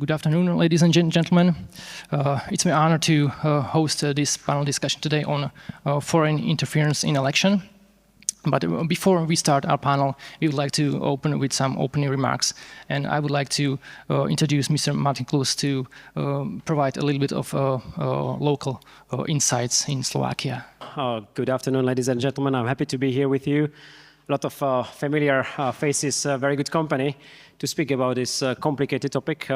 Good afternoon, ladies and gentlemen. It's my honor to host this panel discussion today on foreign interference in election. But before we start our panel, we would like to open with some opening remarks. And I would like to introduce Mr. Martin Klus to provide a little bit of local insights in Slovakia. Good afternoon, ladies and gentlemen. I'm happy to be here with you. A lot of familiar faces, very good company to speak about this complicated topic.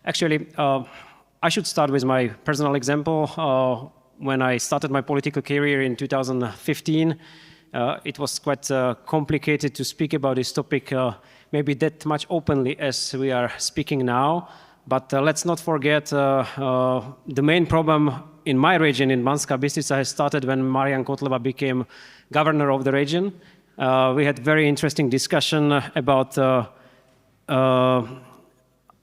Actually, I should start with my personal example. When I started my political career in 2015, it was quite complicated to speak about this topic, maybe that much openly as we are speaking now. But let's not forget the main problem in my region, in Banská Bystrica, has started when Marian Kotleba became governor of the region. We had very interesting discussion about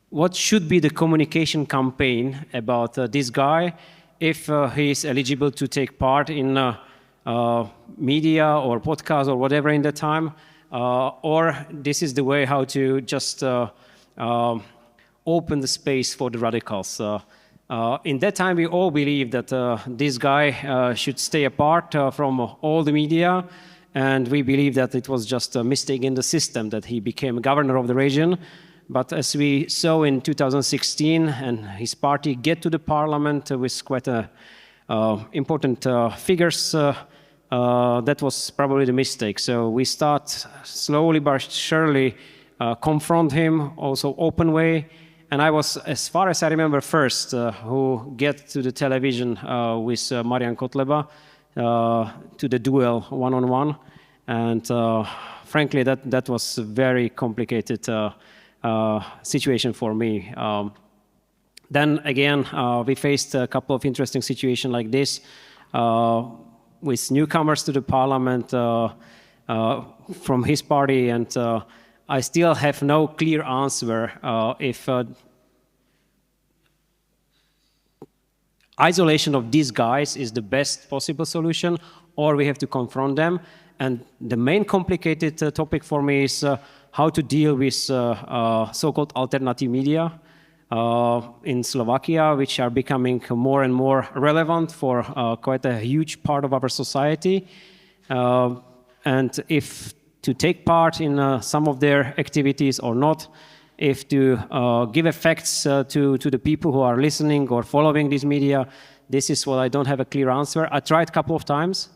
what should be the communication campaign about this guy if he is eligible to take part in media or podcast or whatever in that time, or this is the way how to just open the space for the radicals. In that time, we all believed that this guy should stay apart from all the media, and we believe that it was just a mistake in the system that he became governor of the region. But as we saw in 2016, and his party get to the parliament with quite important figures, that was probably the mistake. So we start slowly but surely confront him, also open way. And I was, as far as I remember, first who get to the television with Marian Kotleba to the duel one-on-one. And frankly, that was a very complicated situation for me. Then again, we faced a couple of interesting situations like this with newcomers to the parliament from his party, and I still have no clear answer if isolation of these guys is the best possible solution, or we have to confront them. And the main complicated topic for me is how to deal with so-called alternative media in Slovakia, which are becoming more and more relevant for quite a huge part of our society. And if to take part in some of their activities or not, if to give effects to the people who are listening or following these media, this is what I don't have a clear answer. I tried a couple of times.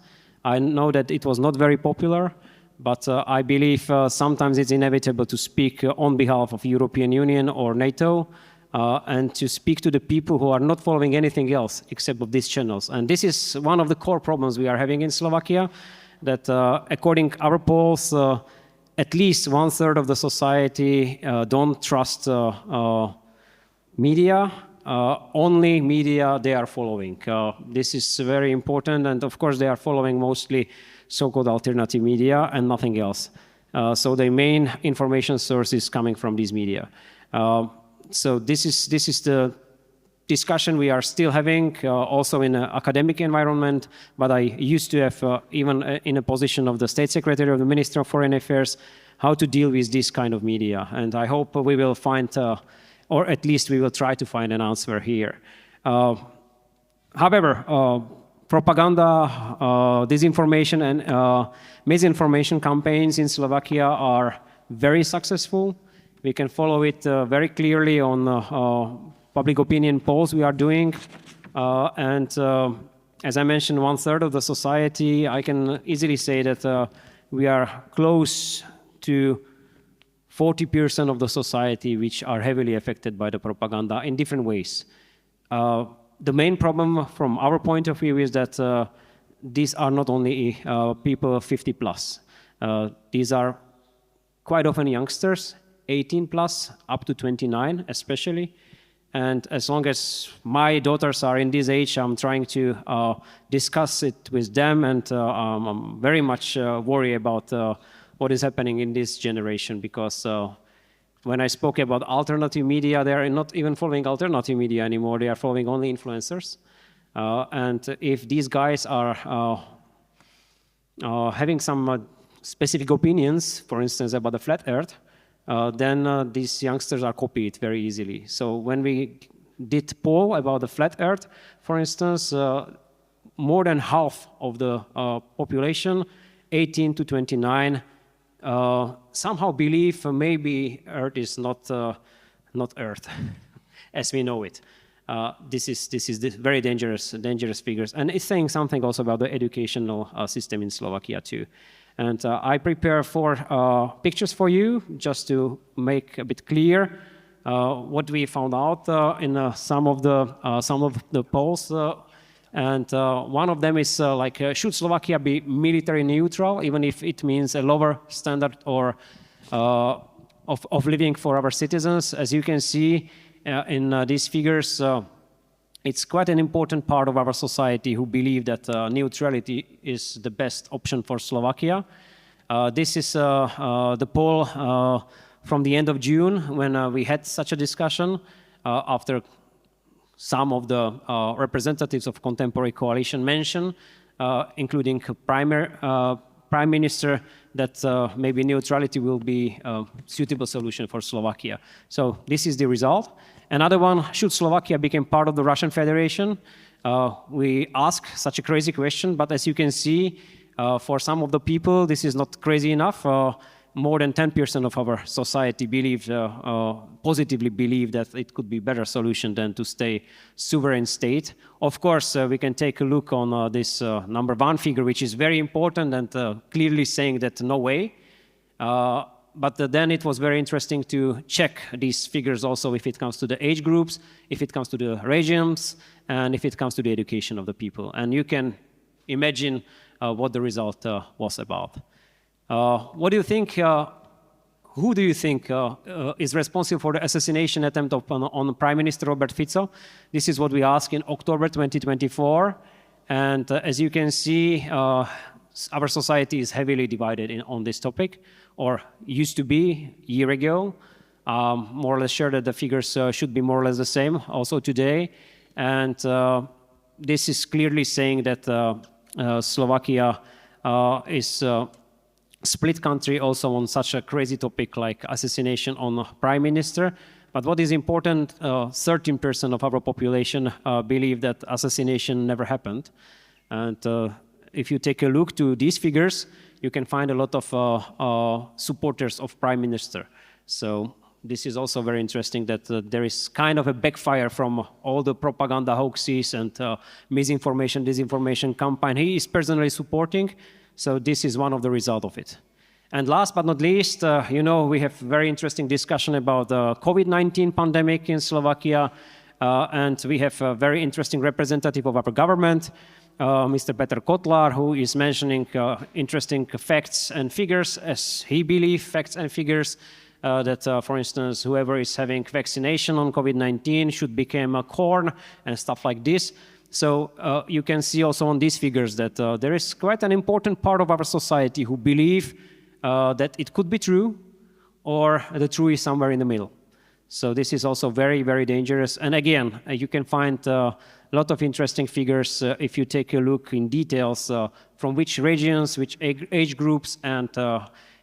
I know that it was not very popular, but I believe sometimes it's inevitable to speak on behalf of European Union or NATO and to speak to the people who are not following anything else except of these channels. And this is one of the core problems we are having in Slovakia, that according to our polls, at least 1/3 of the society don't trust media. Only media they are following. This is very important, and of course they are following mostly so-called alternative media and nothing else. So the main information source is coming from these media. So this is the discussion we are still having, also in an academic environment, but I used to have, even in a position of the State Secretary of the Minister of Foreign Affairs, how to deal with this kind of media. And I hope we will find, or at least we will try to find an answer here. However, propaganda, disinformation and misinformation campaigns in Slovakia are very successful. We can follow it very clearly on public opinion polls we are doing. And as I mentioned, 1/3 of the society, I can easily say that we are close to 40% of the society which are heavily affected by the propaganda in different ways. The main problem from our point of view is that these are not only people 50 plus. These are quite often youngsters, 18 plus, up to 29 especially. And as long as my daughters are in this age, I'm trying to discuss it with them, and I'm very much worried about what is happening in this generation, because when I spoke about alternative media, they are not even following alternative media anymore. They are following only influencers. And if these guys are having some specific opinions, for instance, about the flat earth, then these youngsters are copied very easily. So when we did poll about the flat Earth, for instance, more than half of the population, 18 to 29, somehow believe maybe Earth is not Earth as we know it. This is very dangerous figures, and it's saying something also about the educational system in Slovakia too. And I prepare 4 pictures for you just to make a bit clear what we found out in some of the polls. And one of them is should Slovakia be military neutral, even if it means a lower standard or of living for our citizens? As you can see in these figures, it's quite an important part of our society who believe that neutrality is the best option for Slovakia. This is the poll from the end of June when we had such a discussion after some of the representatives of contemporary coalition mentioned, including Prime Minister, that maybe neutrality will be a suitable solution for Slovakia. So this is the result. Another one, should Slovakia become part of the Russian Federation? We ask such a crazy question, but as you can see, for some of the people, this is not crazy enough. More than 10% of our society positively believe that it could be a better solution than to stay sovereign state. Of course, we can take a look on this number 1 figure, which is very important and clearly saying that no way. But then it was very interesting to check these figures also if it comes to the age groups, if it comes to the regions, and if it comes to the education of the people. And you can imagine what the result was about. What do you think? Who do you think is responsible for the assassination attempt on Prime Minister Robert Fico? This is what we asked in October 2024. And as you can see, our society is heavily divided on this topic, or used to be a year ago. More or less sure that the figures should be more or less the same also today. And this is clearly saying that Slovakia is split country also on such a crazy topic like assassination on a prime minister. But what is important, 13% of our population believe that assassination never happened. And if you take a look to these figures, you can find a lot of supporters of prime minister. So this is also very interesting that there is kind of a backfire from all the propaganda hoaxes and misinformation, disinformation campaign he is personally supporting. So this is one of the results of it. And last but not least, we have very interesting discussion about the COVID-19 pandemic in Slovakia. And we have a very interesting representative of our government, Mr. Petr Kotlar, who is mentioning interesting facts and figures, as he believes facts and figures, that, for instance, whoever is having vaccination on COVID-19 should become a corn and stuff like this. So you can see also on these figures that there is quite an important part of our society who believe that it could be true, or the truth is somewhere in the middle. So this is also very, very dangerous. And again, you can find a lot of interesting figures if you take a look in details from which regions, which age groups, and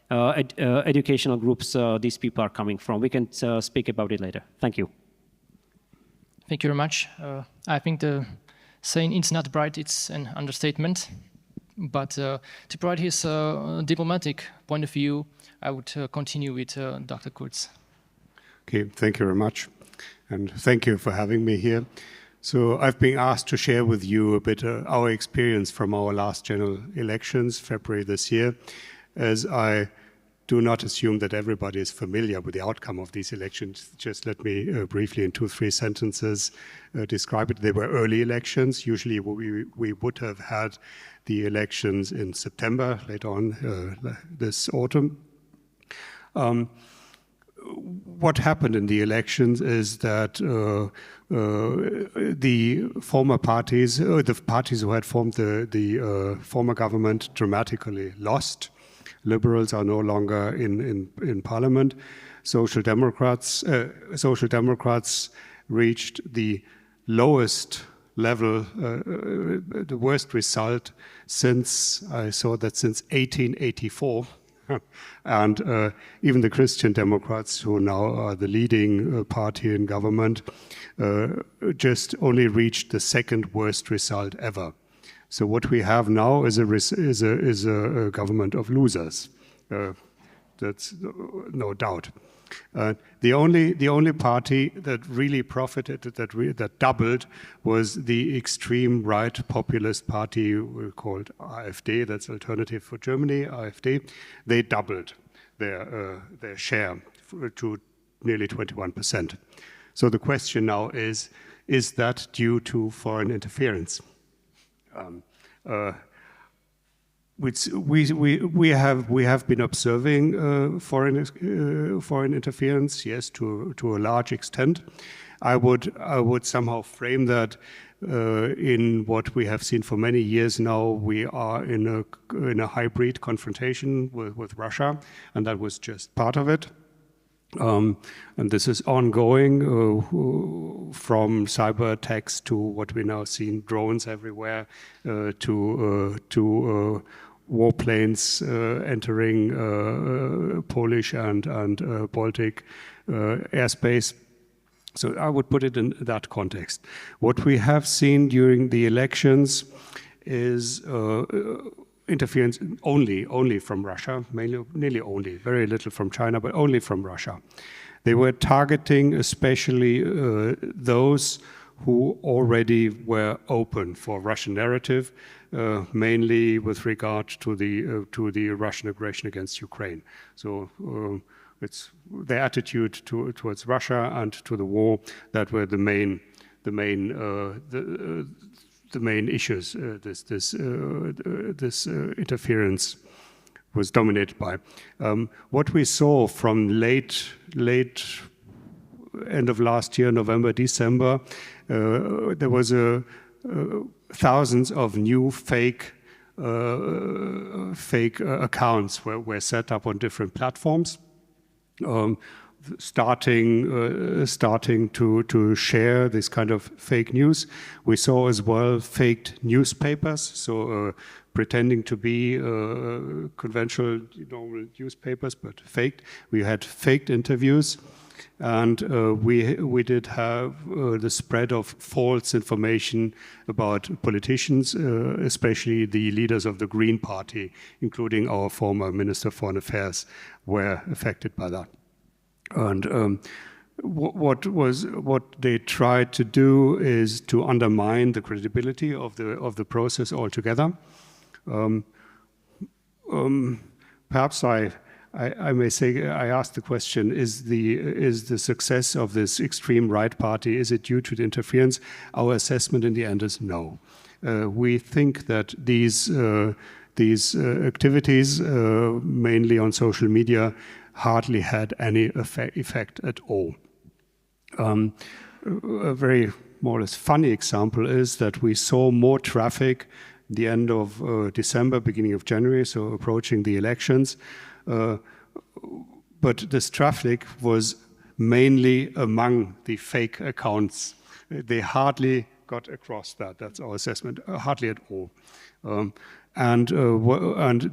educational groups these people are coming from. We can speak about it later. Thank you. Thank you very much. I think the saying it's not bright, it's an understatement. But to provide his diplomatic point of view, I would continue with Dr. Kurz. Okay, thank you very much. And thank you for having me here. So I've been asked to share with you a bit our experience from our last general elections, February this year, as I do not assume that everybody is familiar with the outcome of these elections. Just let me briefly, in 2-3 sentences, describe it. They were early elections. Usually we would have had the elections in September, later on this autumn. What happened in the elections is that the former parties, the parties who had formed the former government dramatically lost. Liberals are no longer in parliament. Social Democrats reached the lowest level, the worst result since 1884. And even the Christian Democrats, who now are the leading party in government, just only reached the second worst result ever. So what we have now is a government of losers. That's no doubt. The only party that really profited, that doubled, was the extreme right populist party called AfD. That's Alternative for Germany, AfD. They doubled their share to nearly 21%. So the question now is that due to foreign interference? Which we have been observing foreign interference, yes, to a large extent. I would somehow frame that in what we have seen for many years now. We are in a hybrid confrontation with Russia, and that was just part of it. And this is ongoing from cyber attacks to what we now see, drones everywhere, to warplanes entering Polish and Baltic airspace. So I would put it in that context. What we have seen during the elections is interference only from Russia, nearly only, very little from China, but only from Russia. They were targeting especially those who already were open for Russian narrative, mainly with regard to the Russian aggression against Ukraine. So it's their attitude towards Russia and to the war that were the main issues this interference was dominated by. What we saw from late end of last year, November, December, there was thousands of new fake accounts were set up on different platforms. Starting to share this kind of fake news. We saw as well faked newspapers, so pretending to be conventional normal newspapers, but faked. We had faked interviews, and we did have the spread of false information about politicians, especially the leaders of the Green Party, including our former Minister of Foreign Affairs, were affected by that. And what they tried to do is to undermine the credibility of the process altogether. Perhaps I may say, I asked the question: is the success of this extreme right party, is it due to the interference? Our assessment in the end is no. We think that these activities, mainly on social media, hardly had any effect at all. A very more or less funny example is that we saw more traffic the end of December, beginning of January, so approaching the elections. But this traffic was mainly among the fake accounts. They hardly got across that. That's our assessment. Hardly at all.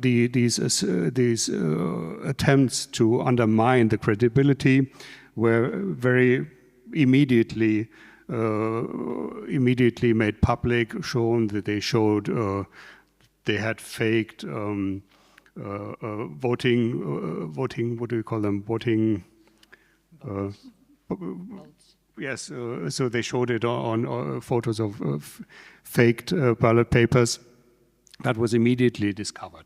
These attempts to undermine the credibility were very immediately made public, shown that they had faked voting. What do we call them? Voting. Yes. So they showed it on photos of faked ballot papers. That was immediately discovered.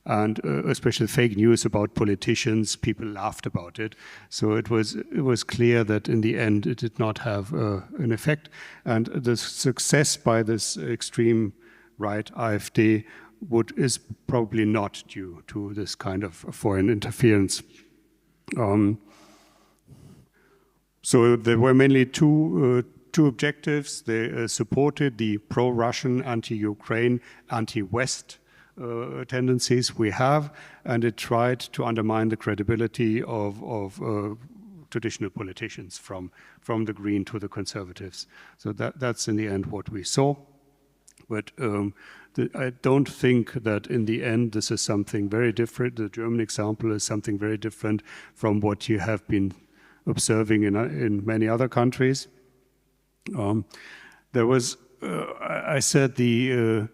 And especially fake news about politicians, people laughed about it. So it was clear that in the end it did not have an effect. And the success by this extreme right AfD is probably not due to this kind of foreign interference. So there were mainly two objectives. They supported the pro-Russian, anti-Ukraine, anti-West tendencies we have, and it tried to undermine the credibility of traditional politicians, from the Green to the Conservatives. So that's in the end what we saw. But I don't think that in the end this is something very different. The German example is something very different from what you have been observing in many other countries. There was, I said, the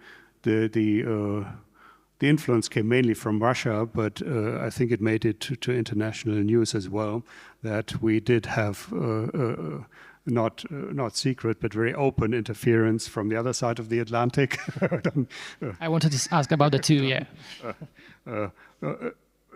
influence came mainly from Russia, but I think it made it to international news as well, that we did have not secret, but very open interference from the other side of the Atlantic. I wanted to ask about that too, yeah.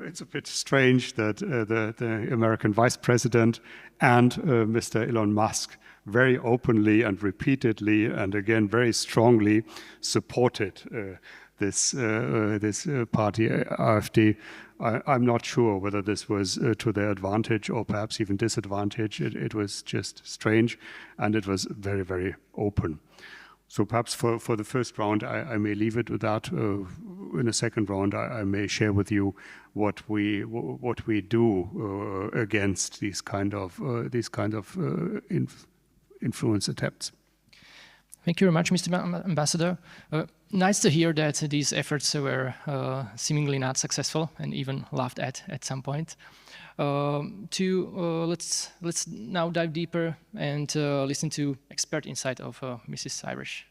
It's a bit strange that the American Vice President and Mr. Elon Musk very openly and repeatedly and again very strongly supported this party, AfD. I'm not sure whether this was to their advantage or perhaps even disadvantage. It was just strange, and it was very, very open. So perhaps for the first round, I may leave it with that. In the second round, I may share with you what we do against these kind of influence attempts. Thank you very much, Mr. Ambassador. Nice to hear that these efforts were seemingly not successful and even laughed at some point. Let's now dive deeper and listen to expert insight of Mrs. Irish.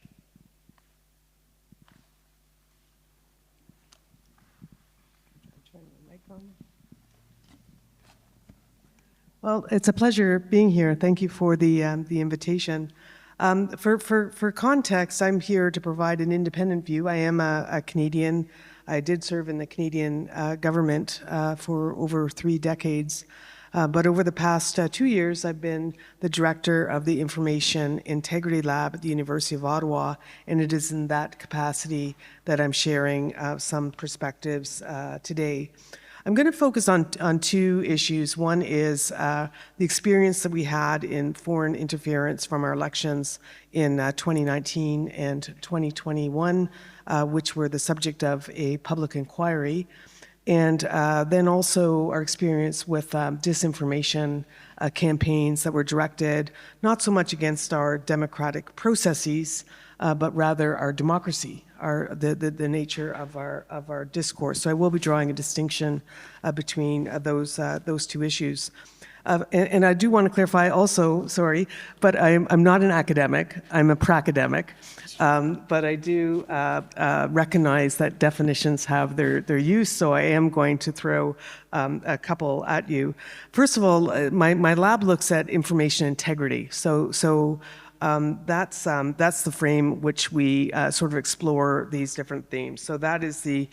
Well, it's a pleasure being here. Thank you for the invitation. For context, I'm here to provide an independent view. I am a Canadian. I did serve in the Canadian government for over 3 decades. But over the past 2 years, I've been the director of the Information Integrity Lab at the University of Ottawa, and it is in that capacity that I'm sharing some perspectives today. I'm going to focus on 2 issues. One is the experience that we had in foreign interference from our elections in 2019 and 2021, which were the subject of a public inquiry. And then also our experience with disinformation campaigns that were directed not so much against our democratic processes, but rather our democracy, the nature of our discourse. So I will be drawing a distinction between those 2 issues. And I do want to clarify also, sorry, but I'm not an academic, I'm a pracademic. But I do recognize that definitions have their use, so I am going to throw a couple at you. First of all, my lab looks at information integrity. So that's the frame which we sort of explore these different themes. So that is the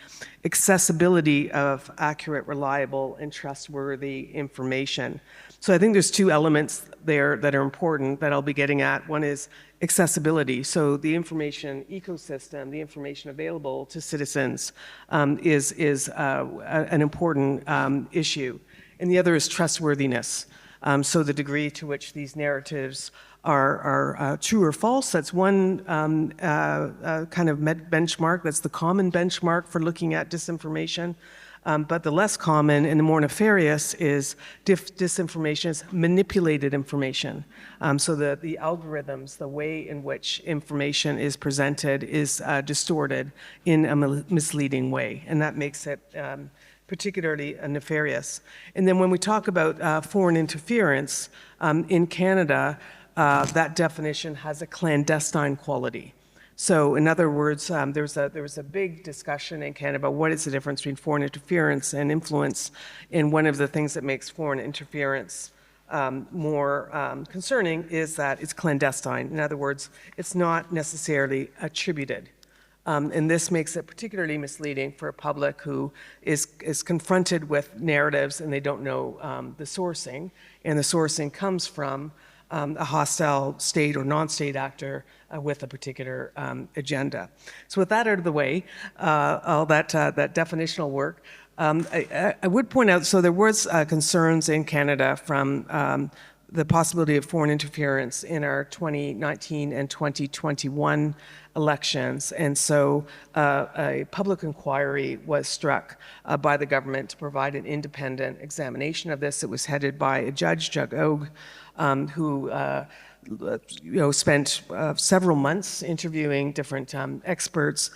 accessibility of accurate, reliable, and trustworthy information. So I think there's 2 elements there that are important that I'll be getting at. One is accessibility. So the information ecosystem, the information available to citizens is an important issue. And the other is trustworthiness. So the degree to which these narratives are true or false. That's one kind of benchmark. That's the common benchmark for looking at disinformation. But the less common and the more nefarious is disinformation is manipulated information. So the algorithms, the way in which information is presented is distorted in a misleading way. And that makes it particularly nefarious. And then when we talk about foreign interference, in Canada, that definition has a clandestine quality. So in other words, there was a big discussion in Canada about what is the difference between foreign interference and influence. And one of the things that makes foreign interference more concerning is that it's clandestine. In other words, it's not necessarily attributed. And this makes it particularly misleading for a public who is confronted with narratives and they don't know the sourcing. And the sourcing comes from a hostile state or non-state actor with a particular agenda. So with that out of the way, all that definitional work, I would point out, so there was concerns in Canada from the possibility of foreign interference in our 2019 and 2021 elections. And so a public inquiry was struck by the government to provide an independent examination of this. It was headed by a judge, Judge Og, who spent several months interviewing different experts,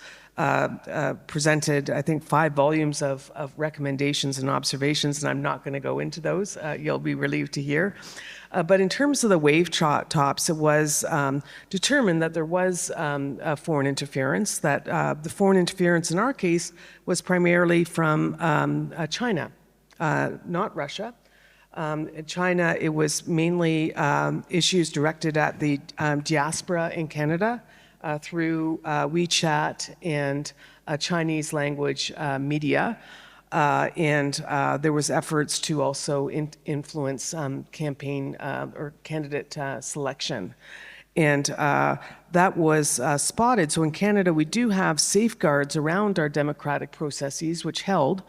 presented, I think, 5 volumes of recommendations and observations, and I'm not going to go into those. You'll be relieved to hear. But in terms of the wave tops, it was determined that there was foreign interference, that the foreign interference in our case was primarily from China, not Russia. In China, it was mainly issues directed at the diaspora in Canada through WeChat and Chinese language media. And there was efforts to also influence campaign or candidate selection. And that was spotted. So in Canada, we do have safeguards around our democratic processes, which held.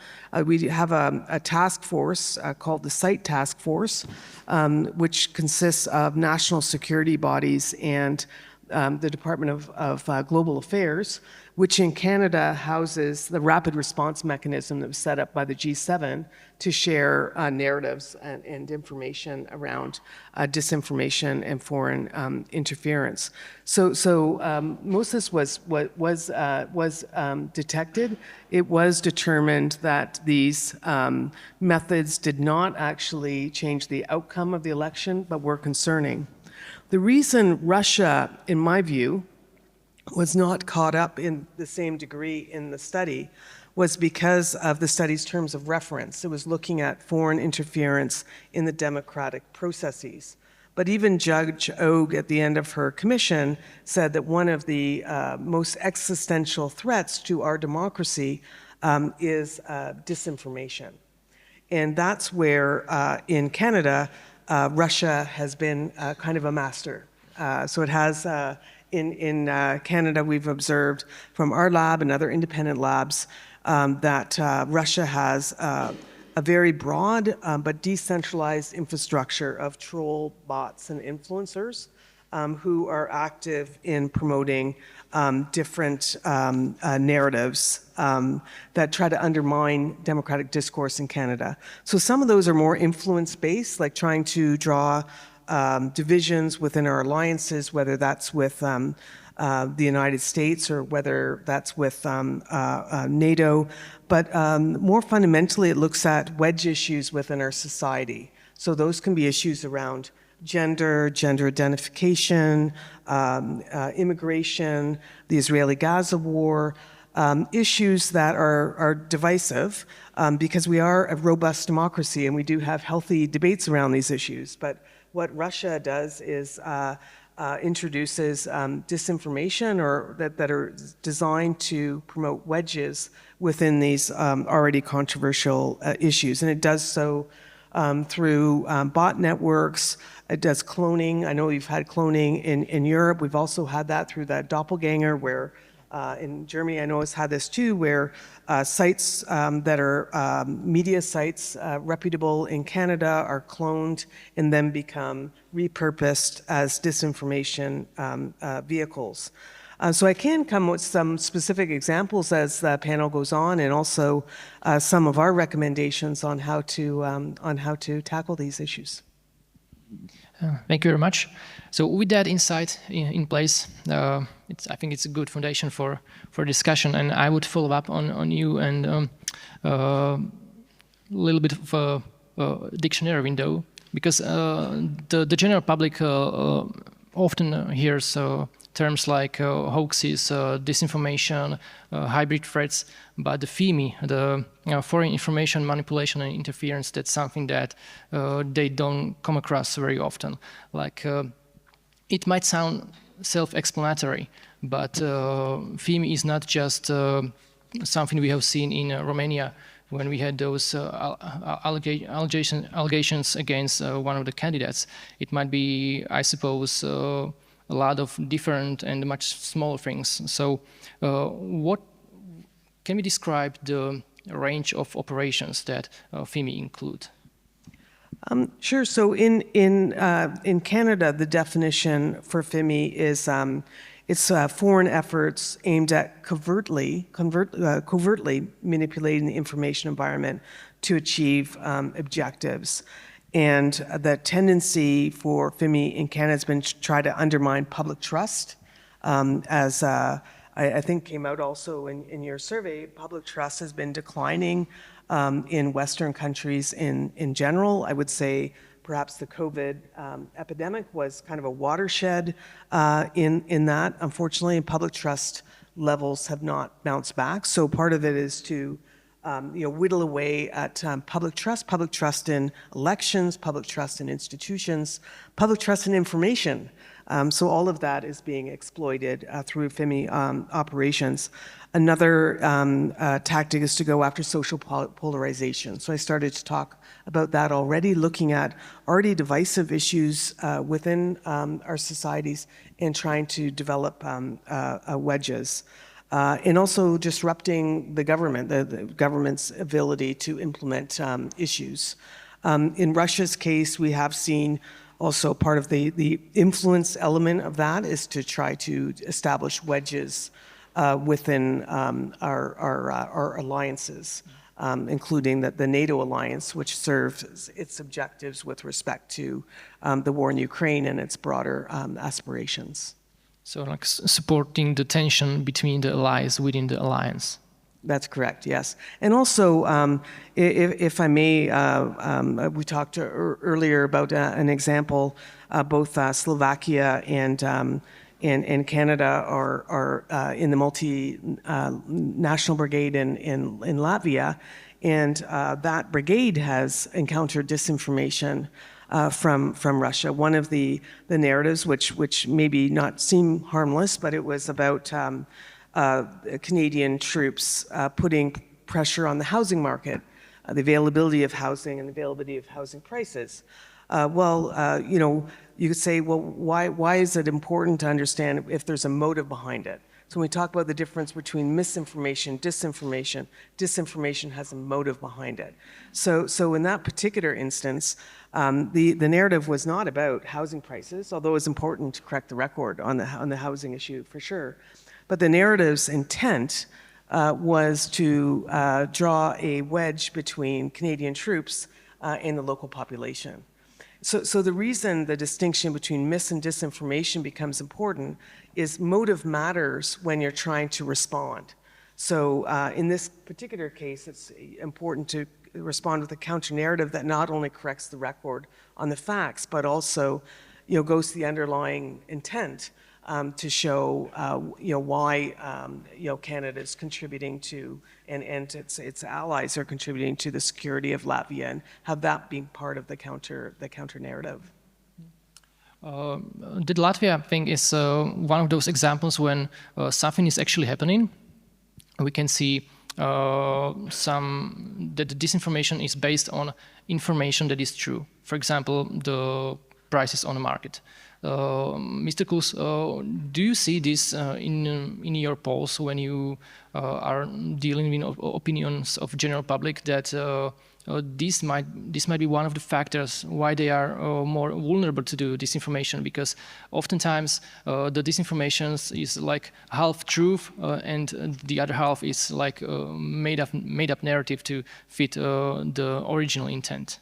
We have a task force called the SITE Task Force, which consists of national security bodies and the Department of Global Affairs, which in Canada houses the rapid response mechanism that was set up by the G7 to share narratives and information around disinformation and foreign interference. So most of this was detected. It was determined that these methods did not actually change the outcome of the election, but were concerning. The reason Russia, in my view, was not caught up in the same degree in the study was because of the study's terms of reference. It was looking at foreign interference in the democratic processes. But even Judge Og, at the end of her commission, said that one of the most existential threats to our democracy is disinformation. And that's where, in Canada, Russia has been kind of a master. So it has, in Canada, we've observed from our lab and other independent labs that Russia has a very broad but decentralized infrastructure of troll bots and influencers who are active in promoting different narratives that try to undermine democratic discourse in Canada. So some of those are more influence-based, like trying to draw divisions within our alliances, whether that's with the United States or whether that's with NATO. But more fundamentally, it looks at wedge issues within our society. So those can be issues around gender identification, immigration, the Israeli-Gaza war, issues that are divisive because we are a robust democracy and we do have healthy debates around these issues. But what Russia does is introduces disinformation or that are designed to promote wedges within these already controversial issues. And it does so through bot networks. It does cloning. I know we've had cloning in Europe. We've also had that through that doppelganger where in Germany, I know it's had this too, where sites that are media sites reputable in Canada are cloned and then become repurposed as disinformation vehicles. So I can come with some specific examples as the panel goes on, and also some of our recommendations on how to tackle these issues. Thank you very much. So with that insight in place, I think it's a good foundation for discussion. And I would follow up on you and a little bit of a dictionary window, because the general public often hears terms like hoaxes, disinformation, hybrid threats, but the FIMI, the foreign information manipulation and interference, that's something that they don't come across very often. Like it might sound self-explanatory, but FIMI is not just something we have seen in Romania when we had those allegations against one of the candidates. It might be, I suppose, a lot of different and much smaller things. So what can we describe the range of operations that FIMI include? Sure. So in Canada, the definition for FIMI is it's foreign efforts aimed at covertly manipulating the information environment to achieve objectives. And the tendency for FIMI in Canada has been to try to undermine public trust. As I think came out also in your survey, public trust has been declining in Western countries in general. I would say perhaps the COVID epidemic was kind of a watershed in that. Unfortunately, public trust levels have not bounced back. So part of it is to whittle away at public trust in elections, public trust in institutions, public trust in information. So all of that is being exploited through FIMI operations. Another tactic is to go after social polarization. So I started to talk about that already, looking at already divisive issues within our societies and trying to develop wedges. And also disrupting the government, the government's ability to implement issues. In Russia's case, we have seen also part of the influence element of that is to try to establish wedges within our alliances, including the NATO alliance, which serves its objectives with respect to the war in Ukraine and its broader aspirations. So like supporting the tension between the allies within the alliance. That's correct, yes. And also, if I may, we talked earlier about an example, both Slovakia and Canada are in the multinational brigade in Latvia, and that brigade has encountered disinformation from Russia. One of the narratives, which maybe not seem harmless, but it was about Canadian troops putting pressure on the housing market, the availability of housing and the availability of housing prices. You could say, well, why is it important to understand if there's a motive behind it? So when we talk about the difference between misinformation, disinformation has a motive behind it. So in that particular instance, the narrative was not about housing prices, although it's important to correct the record on the housing issue for sure. But the narrative's intent was to draw a wedge between Canadian troops and the local population. So the reason the distinction between mis and disinformation becomes important is motive matters when you're trying to respond. So in this particular case, it's important to respond with a counter-narrative that not only corrects the record on the facts, but also goes to the underlying intent to show why Canada is contributing to and its allies are contributing to the security of Latvia, and have that being part of the counter narrative. The Latvia thing is one of those examples when something is actually happening. We can see that the disinformation is based on information that is true. For example, the prices on the market. Mr. Kus, do you see this in your polls when you are dealing with opinions of general public that this might be one of the factors why they are more vulnerable to do disinformation? Because oftentimes the disinformation is like half truth and the other half is like made up narrative to fit the original intent.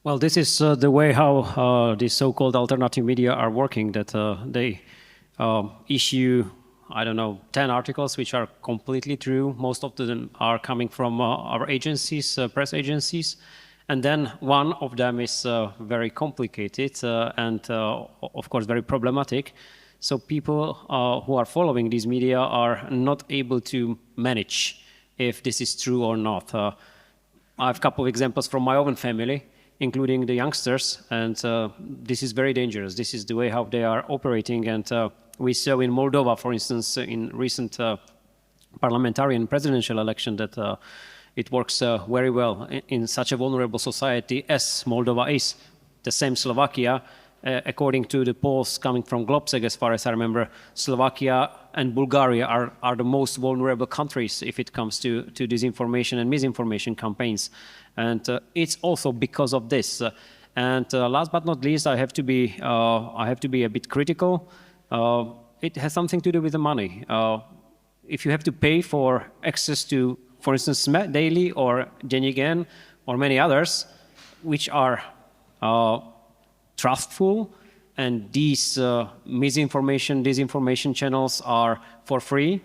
Well, this is the way how these so-called alternative media are working, that they issue, 10 articles which are completely true. Most of them are coming from our agencies, press agencies. And then one of them is very complicated and, of course, very problematic. So people who are following these media are not able to manage if this is true or not. I have a couple of examples from my own family, including the youngsters, and this is very dangerous. This is the way how they are operating, and we saw in Moldova, for instance, in recent parliamentary and presidential election that it works very well in such a vulnerable society as Moldova is. The same Slovakia, according to the polls coming from Globsec, as far as I remember, Slovakia and Bulgaria are the most vulnerable countries if it comes to disinformation and misinformation campaigns. And it's also because of this. And last but not least, I have to be a bit critical. It has something to do with the money. If you have to pay for access to, for instance, Daily or Denigen or many others, which are trustful, and these misinformation, disinformation channels are for free,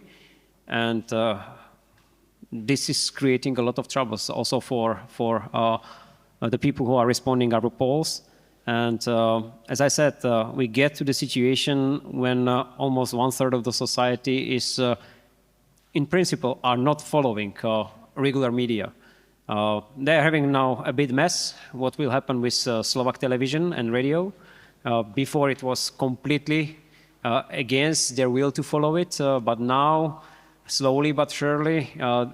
and this is creating a lot of troubles also for the people who are responding our polls. And as I said, we get to the situation when almost 1/3 of the society is, in principle, are not following regular media. They're having now a bit mess. What will happen with Slovak television and radio? Before it was completely against their will to follow it, but now, slowly but surely,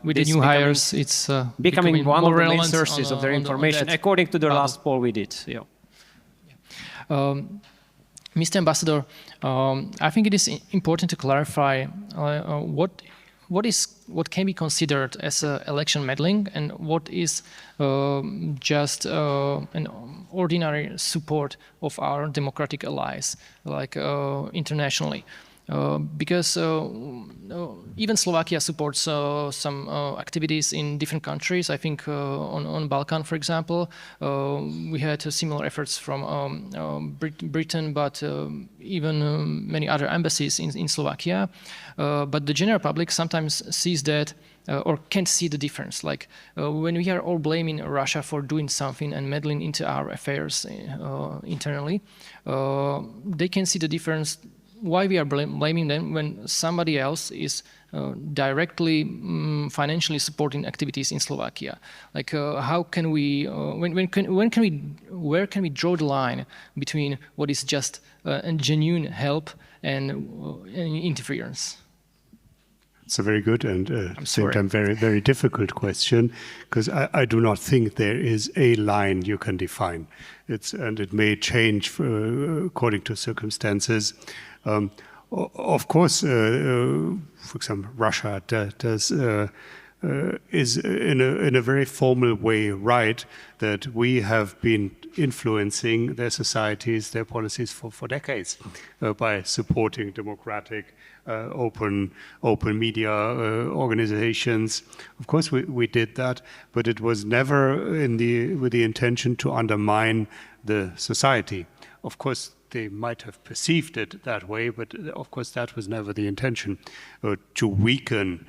with the new hires, it's becoming one of the main relevant sources of their information, according to the last poll we did. Yeah. Mr. Ambassador, I think it is important to clarify what can be considered as election meddling and what is just an ordinary support of our democratic allies, like internationally. Because even Slovakia supports some activities in different countries. I think on Balkan, for example, we had similar efforts from Britain, but even many other embassies in Slovakia. But the general public sometimes sees that or can't see the difference. Like when we are all blaming Russia for doing something and meddling into our affairs internally, they can see the difference. Why we are blaming them when somebody else is directly financially supporting activities in Slovakia? Like how can we, where can we draw the line between what is just a genuine help and interference? It's a very good and at the same time very, very difficult question, because I do not think there is a line you can define. And it may change according to circumstances. Of course, for example, Russia is in a very formal way right that we have been influencing their societies, their policies for decades by supporting democratic, open media organizations. Of course, we did that, but it was never with the intention to undermine the society. Of course, they might have perceived it that way, but of course that was never the intention, to weaken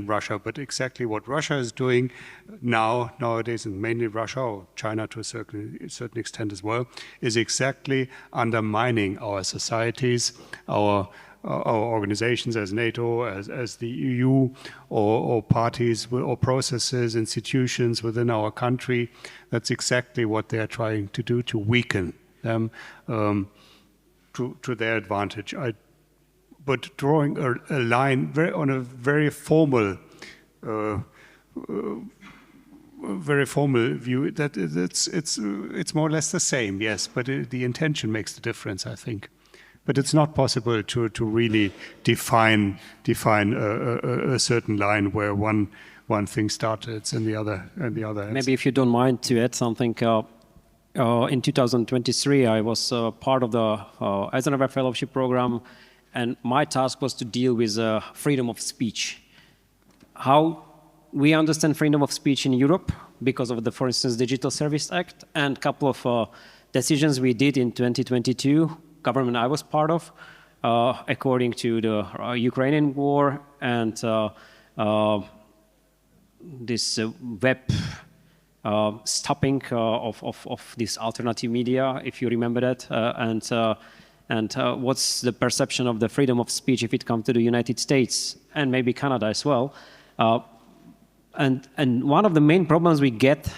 Russia. But exactly what Russia is doing nowadays, and mainly Russia or China to a certain extent as well, is exactly undermining our societies, our organizations as NATO, as the EU, or parties or processes, institutions within our country. That's exactly what they're trying to do, to weaken them to their advantage. But drawing a line on a very formal view, that it's more or less the same, yes. But the intention makes the difference, I think. But it's not possible to really define a certain line where one thing started and the other ends. Maybe if you don't mind to add something. In 2023, I was part of the Eisenhower Fellowship Program, and my task was to deal with freedom of speech. How we understand freedom of speech in Europe because of the, for instance, Digital Service Act, and a couple of decisions we did in 2022, government I was part of, according to the Ukrainian war and this web stopping of this alternative media, if you remember that, and what's the perception of the freedom of speech if it comes to the United States and maybe Canada as well. And one of the main problems we get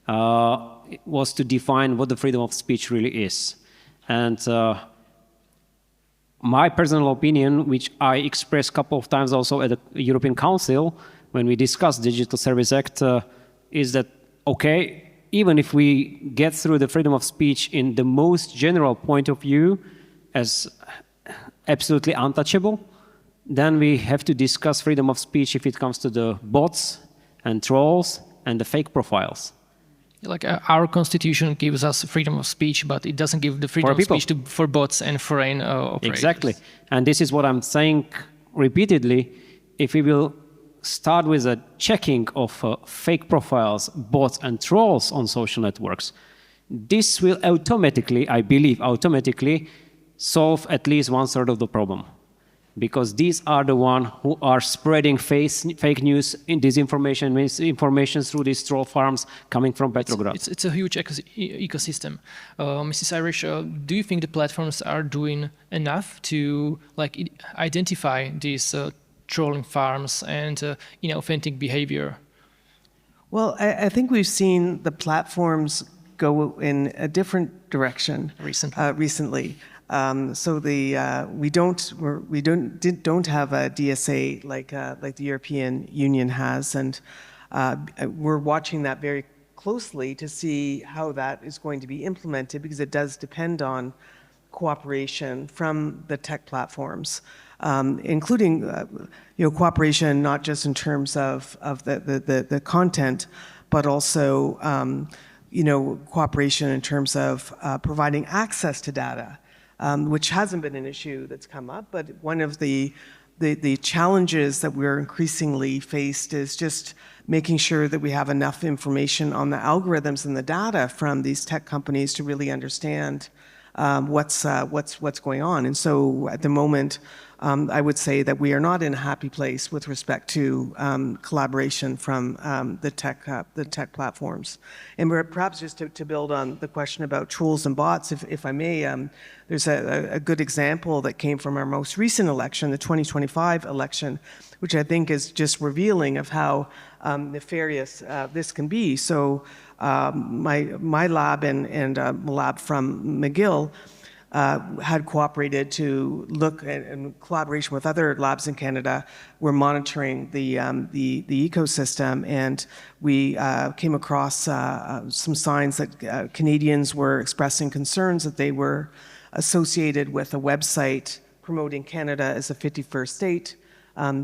was to define what the freedom of speech really is. And my personal opinion, which I expressed a couple of times also at the European Council when we discussed Digital Service Act, is that okay, even if we get through the freedom of speech in the most general point of view as absolutely untouchable, Then we have to discuss freedom of speech if it comes to the bots and trolls and the fake profiles. Like our constitution gives us freedom of speech, but it doesn't give the freedom of people. speech for bots and foreign operators. Exactly. And this is what I'm saying repeatedly. If we will start with a checking of fake profiles, bots, and trolls on social networks, this will automatically, I believe, automatically solve at least 1/3 of the problem. Because these are the ones who are spreading fake news, disinformation, misinformation through these troll farms coming from Petrograd. It's a huge ecosystem. Mrs. Irish, do you think the platforms are doing enough to identify these trolling farms and inauthentic behavior? Well, I think we've seen the platforms go in a different direction recently. So we don't have a DSA like the European Union has, and we're watching that very closely to see how that is going to be implemented, because it does depend on cooperation from the tech platforms, including cooperation not just in terms of the content, but also cooperation in terms of providing access to data. Which hasn't been an issue that's come up, but one of the challenges that we're increasingly faced is just making sure that we have enough information on the algorithms and the data from these tech companies to really understand what's going on. And so at the moment, I would say that we are not in a happy place with respect to collaboration from the tech platforms. And perhaps just to build on the question about trolls and bots, if I may, there's a good example that came from our most recent election, the 2025 election, which I think is just revealing of how nefarious this can be. So my lab and a lab from McGill had cooperated to look at, in collaboration with other labs in Canada, we're monitoring the ecosystem, and we came across some signs that Canadians were expressing concerns that they were associated with a website promoting Canada as a 51st state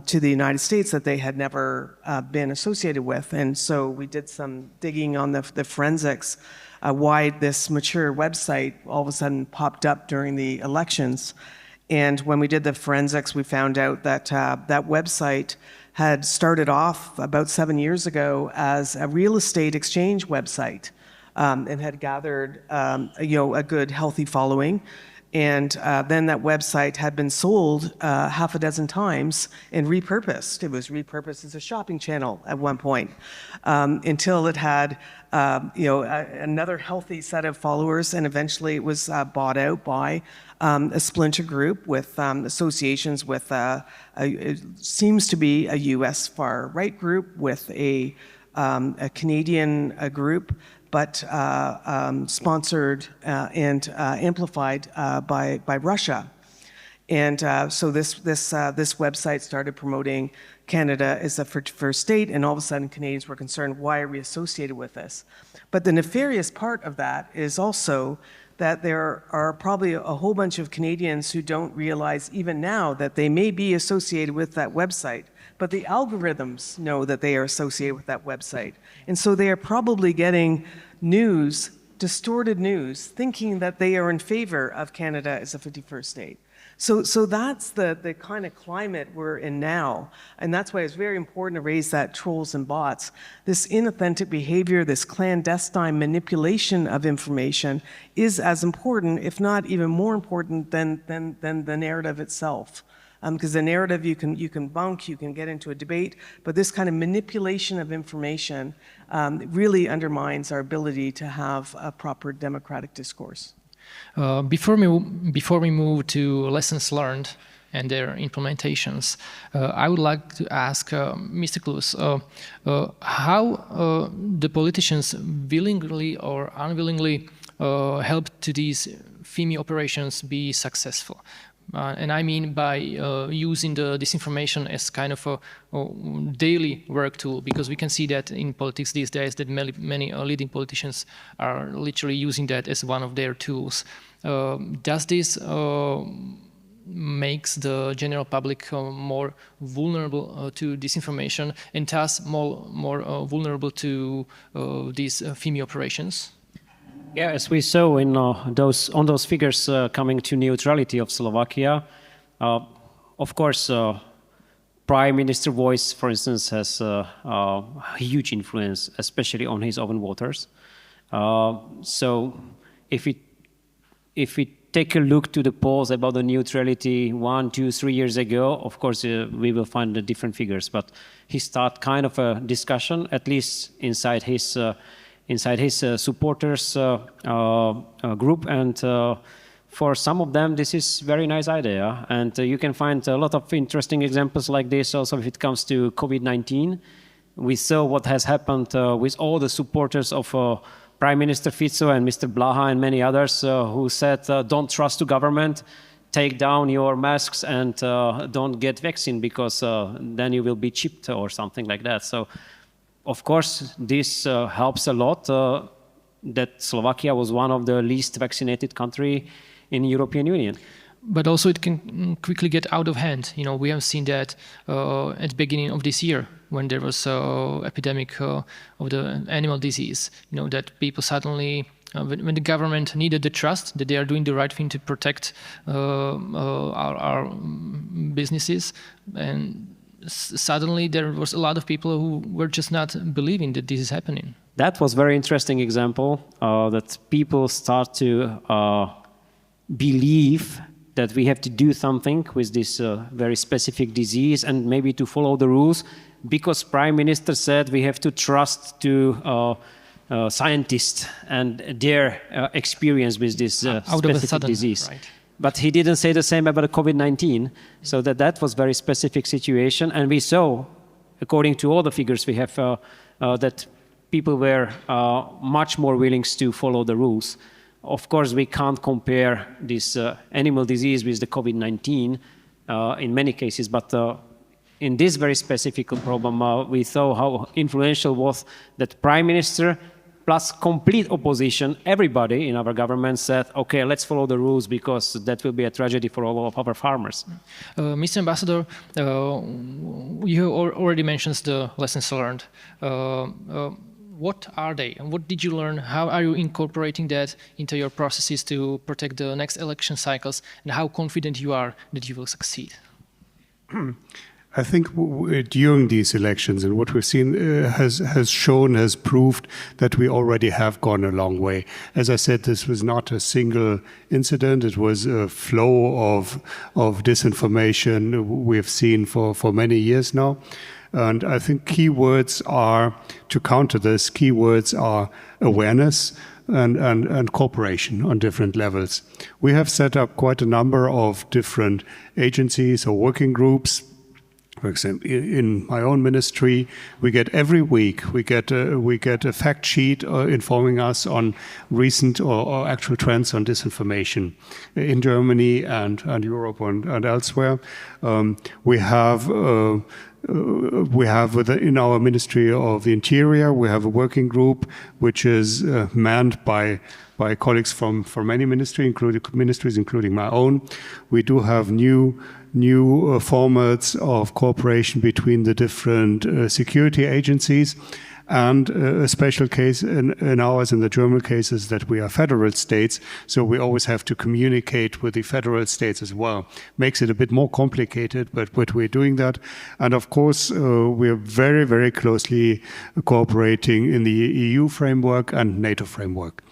to the United States that they had never been associated with. And so we did some digging on the forensics, why this mature website all of a sudden popped up during the elections. And when we did the forensics, we found out that that website had started off about 7 years ago as a real estate exchange website, and had gathered a good, healthy following. And then that website had been sold half a dozen times and repurposed. It was repurposed as a shopping channel at one point, until it had another healthy set of followers, and eventually it was bought out by a splinter group with associations with it seems to be a U.S. far-right group with a Canadian group, but sponsored and amplified by Russia. And so this website started promoting Canada as a first state, and all of a sudden Canadians were concerned, why are we associated with this? But the nefarious part of that is also that there are probably a whole bunch of Canadians who don't realize even now that they may be associated with that website, but the algorithms know that they are associated with that website. And so they are probably getting news, distorted news, thinking that they are in favor of Canada as a 51st state. So that's the kind of climate we're in now. And that's why it's very important to raise that trolls and bots. This inauthentic behavior, this clandestine manipulation of information is as important, if not even more important than the narrative itself. Because the narrative you can bunk, you can get into a debate, but this kind of manipulation of information really undermines our ability to have a proper democratic discourse. Before we move to lessons learned and their implementations, I would like to ask Mr. Klus, how the politicians willingly or unwillingly helped to these FIMI operations be successful. And I mean by using the disinformation as kind of a daily work tool, because we can see that in politics these days that many leading politicians are literally using that as one of their tools. Does this makes the general public more vulnerable to disinformation and thus more vulnerable to these FIMI operations? Yeah, as we saw in those figures coming to neutrality of Slovakia, of course, Prime Minister voice, for instance, has a huge influence, especially on his own voters. So if we take a look to the polls about the neutrality 1, 2, 3 years ago, of course, we will find the different figures. But he started kind of a discussion, at least inside his supporters group, and for some of them, this is very nice idea. And you can find a lot of interesting examples like this also if it comes to COVID-19. We saw what has happened with all the supporters of Prime Minister Fico and Mr. Blaha and many others who said, don't trust the government, take down your masks and don't get vaccine because then you will be chipped or something like that. So, of course, this helps a lot that Slovakia was one of the least vaccinated country in the European Union. But also it can quickly get out of hand. You know, we have seen that at the beginning of this year when there was an epidemic of the animal disease. You know, that people suddenly, when the government needed the trust that they are doing the right thing to protect our businesses, and suddenly there was a lot of people who were just not believing that this is happening. That was a very interesting example that people start to believe that we have to do something with this very specific disease and maybe to follow the rules because Prime Minister said we have to trust to scientists and their experience with this specific disease. Right. But he didn't say the same about COVID-19, so that was very specific situation. And we saw, according to all the figures we have, that people were much more willing to follow the rules. Of course, we can't compare this animal disease with the COVID-19 in many cases, but in this very specific problem, we saw how influential was that Prime Minister plus complete opposition, everybody in our government said, okay, let's follow the rules because that will be a tragedy for all of our farmers. Mr. Ambassador, you already mentioned the lessons learned. What are they and what did you learn? How are you incorporating that into your processes to protect the next election cycles, and how confident you are that you will succeed? I think during these elections and what we've seen has proved that we already have gone a long way. As I said, this was not a single incident. It was a flow of disinformation we've seen for many years now. And I think keywords are, to counter this, keywords are awareness and cooperation on different levels. We have set up quite a number of different agencies or working groups. For example, in my own ministry, we get every week we get a fact sheet informing us on recent or actual trends on disinformation in Germany and Europe and elsewhere. We have in our Ministry of the Interior, we have a working group which is manned by colleagues from many ministries, including my own. We do have new formats of cooperation between the different security agencies. And a special case in ours, in the German case, is that we are federal states, so we always have to communicate with the federal states as well. Makes it a bit more complicated, but we're doing that. And of course, we're very, very closely cooperating in the EU framework and NATO framework.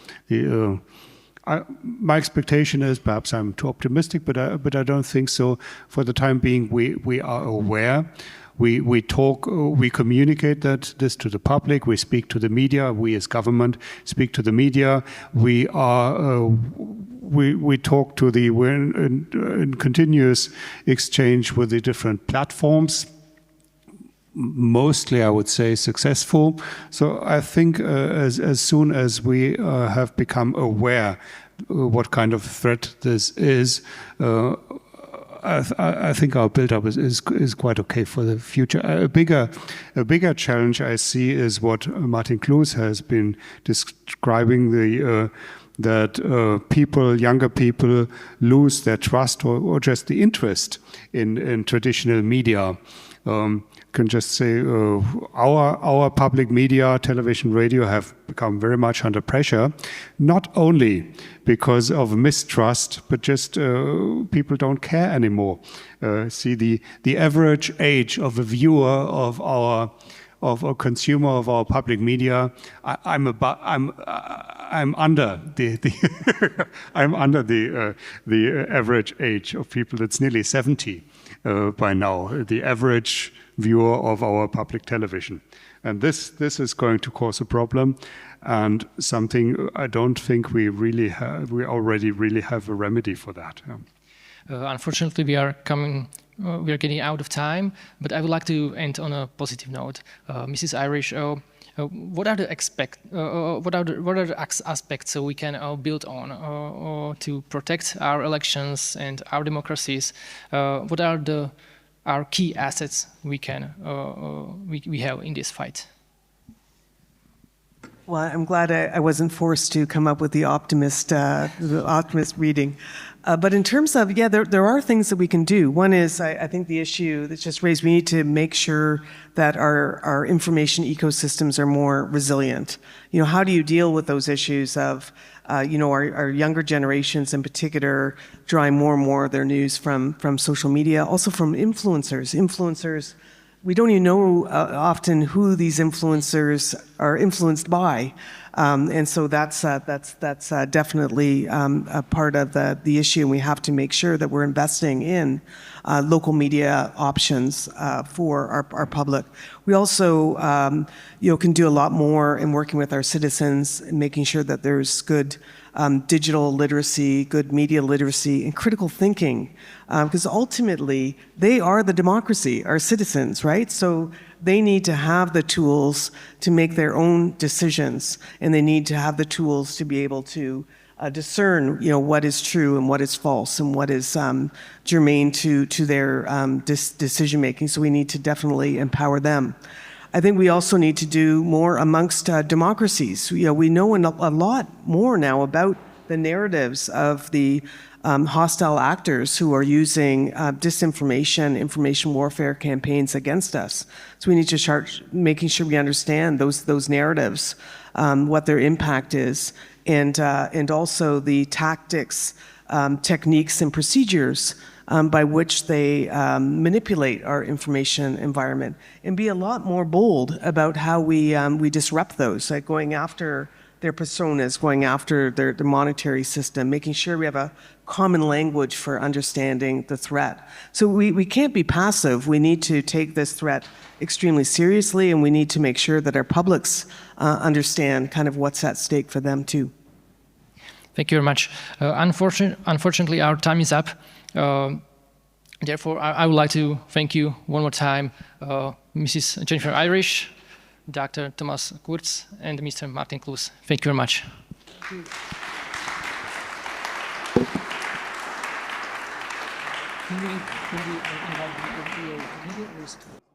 My expectation is, perhaps I'm too optimistic, but I don't think so. For the time being, we are aware. We talk, we communicate this to the public. We speak to the media. We, as government, speak to the media. We talk to we're in continuous exchange with the different platforms. Mostly, I would say, successful. So I think as soon as we have become aware what kind of threat this is, I think our build-up is quite okay for the future. A bigger challenge I see is what Martin Kloos has been describing, that younger people lose their trust or just the interest in traditional media. Can just say our public media, television, radio, have become very much under pressure, not only because of mistrust, but just people don't care anymore. See, the average age of a viewer of a consumer of our public media, I'm under the I'm under the average age of people. It's nearly 70 by now. The average viewer of our public television, and this is going to cause a problem, and something I don't think we already really have a remedy for that. Unfortunately, we are getting out of time, but I would like to end on a positive note. Mrs. Irish, what are the aspects we can build on to protect our elections and our democracies? What are our key assets we have in this fight? Well, I'm glad I wasn't forced to come up with the optimist reading. But in terms of, there are things that we can do. One is, I think the issue that's just raised, we need to make sure that our information ecosystems are more resilient. How do you deal with those issues of, our younger generations in particular drawing more and more of their news from social media, also from influencers. We don't even know often who these influencers are influenced by, and so that's definitely a part of the issue. And we have to make sure that we're investing in local media options for our public. We also, can do a lot more in working with our citizens, and making sure that there's good digital literacy, good media literacy, and critical thinking, because ultimately they are the democracy, our citizens, right? So they need to have the tools to make their own decisions, and they need to have the tools to be able to discern, what is true and what is false and what is germane to their decision making. So we need to definitely empower them. I think we also need to do more amongst democracies. We know a lot more now about the narratives of the hostile actors who are using disinformation, information warfare campaigns against us. So we need to start making sure we understand those narratives, what their impact is, and also the tactics, techniques, and procedures by which they manipulate our information environment, and be a lot more bold about how we disrupt those, like going after their personas, going after their monetary system, making sure we have a common language for understanding the threat. So we can't be passive. We need to take this threat extremely seriously, and we need to make sure that our publics understand kind of what's at stake for them too. Thank you very much. Unfortunately, our time is up. Therefore, I would like to thank you one more time, Mrs. Jennifer Irish, Dr. Thomas Kurz, and Mr. Martin Klus. Thank you very much. Thank you.